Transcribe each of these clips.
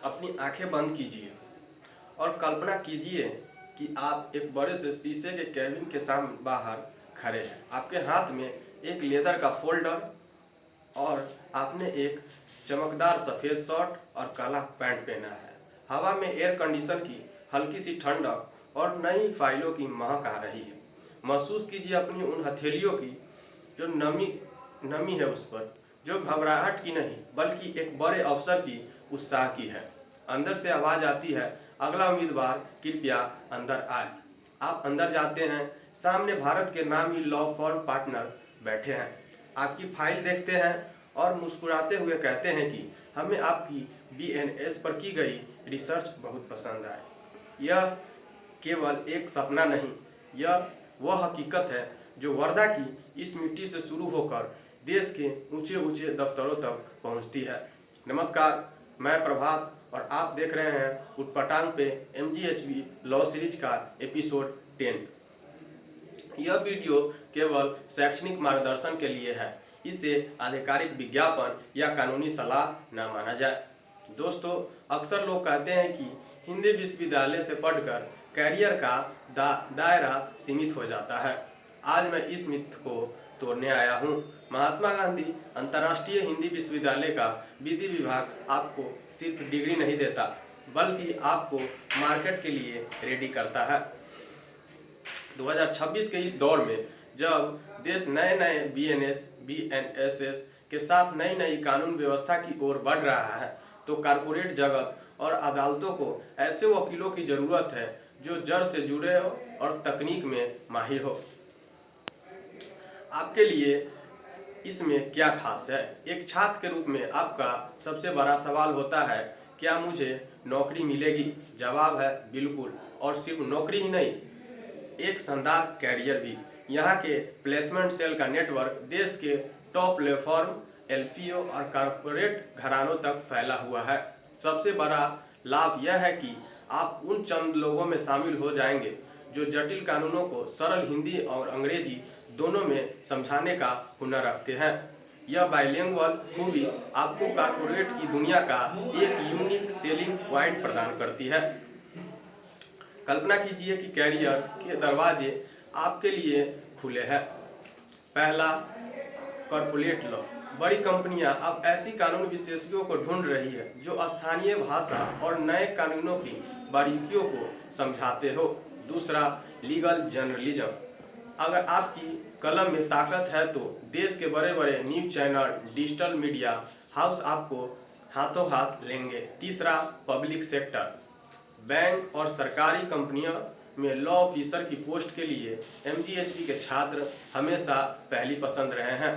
अपनी आंखें बंद कीजिए और कल्पना कीजिए कि आप एक बड़े से शीशे के कैबिन के सामने बाहर खड़े हैं। आपके हाथ में एक लेदर का फोल्डर और आपने एक चमकदार सफ़ेद शर्ट और काला पैंट पहना है। हवा में एयर कंडीशन की हल्की सी ठंडक और नई फाइलों की महक आ रही है। महसूस कीजिए अपनी उन हथेलियों की जो नमी है उस पर, जो घबराहट की नहीं बल्कि एक बड़े अवसर की उत्साह की है। अंदर से आवाज़ आती है, अगला उम्मीदवार कृपया अंदर आए। आप अंदर जाते हैं। सामने भारत के नामी लॉ फर्म पार्टनर बैठे हैं। आपकी फाइल देखते हैं और मुस्कुराते हुए कहते हैं कि हमें आपकी बीएनएस पर की गई रिसर्च बहुत पसंद आई। यह केवल एक सपना नहीं, यह वह हकीकत है जो वर्धा की इस मिट्टी से शुरू होकर देश के ऊंचे ऊंचे दफ्तरों तक पहुंचती है। नमस्कार, मैं प्रभात और आप देख रहे हैं उटपटांग पे MGHV लॉ सीरीज का एपिसोड 10। यह वीडियो केवल शैक्षणिक मार्गदर्शन के लिए है। इसे आधिकारिक विज्ञापन या कानूनी सलाह न माना जाए। दोस्तों, अक्सर लोग कहते हैं कि हिंदी विश्वविद्यालय से पढ़कर कैरियर का दायरा सीमित हो जाता है। आज मैं इस मिथ को तोड़ने आया हूँ। महात्मा गांधी अंतर्राष्ट्रीय हिंदी विश्वविद्यालय का विधि विभाग आपको सिर्फ डिग्री नहीं देता, बल्कि आपको मार्केट के लिए रेडी करता है। 2026 के इस दौर में जब देश नए नए BNSS के साथ नई नई कानून व्यवस्था की ओर बढ़ रहा है, तो कारपोरेट जगत और अदालतों को ऐसे वकीलों की ज़रूरत है जो जड़ से जुड़े हो और तकनीक में माहिर हो। आपके लिए इसमें क्या खास है? एक छात्र के रूप में आपका सबसे बड़ा सवाल होता है, क्या मुझे नौकरी मिलेगी? जवाब है बिल्कुल, और सिर्फ नौकरी ही नहीं, एक शानदार कैरियर भी। यहाँ के प्लेसमेंट सेल का नेटवर्क देश के टॉप ले फर्म, LPO और कॉरपोरेट घरानों तक फैला हुआ है। सबसे बड़ा लाभ यह है कि आप उन चंद लोगों में शामिल हो जाएंगे जो जटिल कानूनों को सरल हिंदी और अंग्रेजी दोनों में समझाने का हुनर रखते हैं। यह बाइलिंगुअल खूबी आपको कॉरपोरेट की दुनिया का एक यूनिक सेलिंग पॉइंट प्रदान करती है। कल्पना कीजिए कि कैरियर के दरवाजे आपके लिए खुले हैं। पहला, कॉर्पोरेट लॉ। बड़ी कंपनियां अब ऐसी कानून विशेषज्ञों को ढूंढ रही है जो स्थानीय भाषा और नए कानूनों की बारीकियों को समझाते हो। दूसरा, लीगल जर्नलिज्म। अगर आपकी कलम में ताकत है तो देश के बड़े बड़े news channel, digital media house आपको हाथों हाथ लेंगे। तीसरा, पब्लिक सेक्टर। बैंक और सरकारी कंपनियों में लॉ ऑफिसर की पोस्ट के लिए MGHV के छात्र हमेशा पहली पसंद रहे हैं।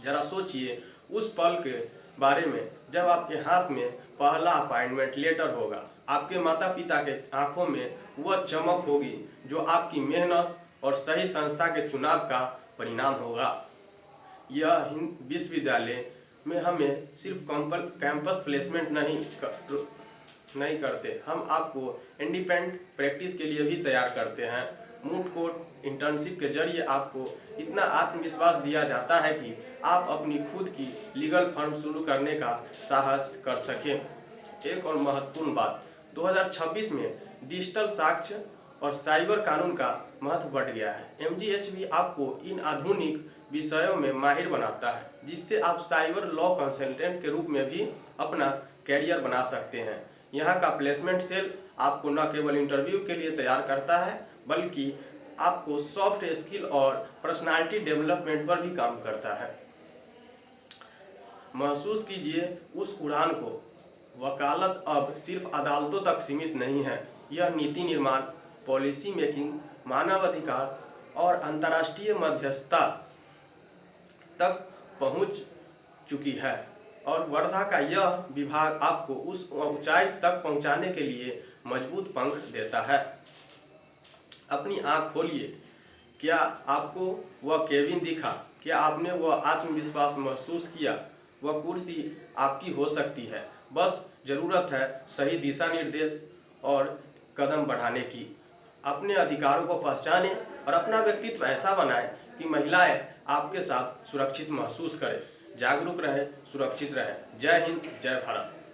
जरा सोचिए उस पल के बारे में जब आपके हाथ में पहला अपॉइंटमेंट लेटर होगा। आपके माता पिता के आंखों में वह चमक होगी जो आपकी मेहनत और सही संस्था के चुनाव का परिणाम होगा। यह विश्वविद्यालय में हमें सिर्फ कैंपस प्लेसमेंट नहीं करते, हम आपको इंडिपेंडेंट प्रैक्टिस के लिए भी तैयार करते हैं। मूट कोर्ट इंटर्नशिप के जरिए आपको इतना आत्मविश्वास दिया जाता है कि आप अपनी खुद की लीगल फर्म शुरू करने का साहस कर सकें। एक और महत्वपूर्ण बात, 2026 में डिजिटल साक्ष्य और साइबर कानून का महत्व बढ़ गया है। MGHV आपको इन आधुनिक विषयों में माहिर बनाता है, जिससे आप साइबर लॉ कंसल्टेंट के रूप में भी अपना कैरियर बना सकते हैं। यहाँ का प्लेसमेंट सेल आपको न केवल इंटरव्यू के लिए तैयार करता है, बल्कि आपको सॉफ्ट स्किल और पर्सनालिटी डेवलपमेंट पर भी काम करता है। महसूस कीजिए उस उड़ान को। वकालत अब सिर्फ अदालतों तक सीमित नहीं है, यह नीति निर्माण, पॉलिसी मेकिंग, मानवाधिकार और अंतर्राष्ट्रीय मध्यस्थता तक पहुंच चुकी है। और वर्धा का यह विभाग आपको उस ऊंचाई तक पहुंचाने के लिए मजबूत पंख देता है। अपनी आंख खोलिए। क्या आपको वह केबिन दिखा? क्या आपने वह आत्मविश्वास महसूस किया? वह कुर्सी आपकी हो सकती है, बस ज़रूरत है सही दिशा निर्देश और कदम बढ़ाने की। अपने अधिकारों को पहचानें और अपना व्यक्तित्व ऐसा बनाएं कि महिलाएं आपके साथ सुरक्षित महसूस करें। जागरूक रहें, सुरक्षित रहें। जय हिंद, जय भारत।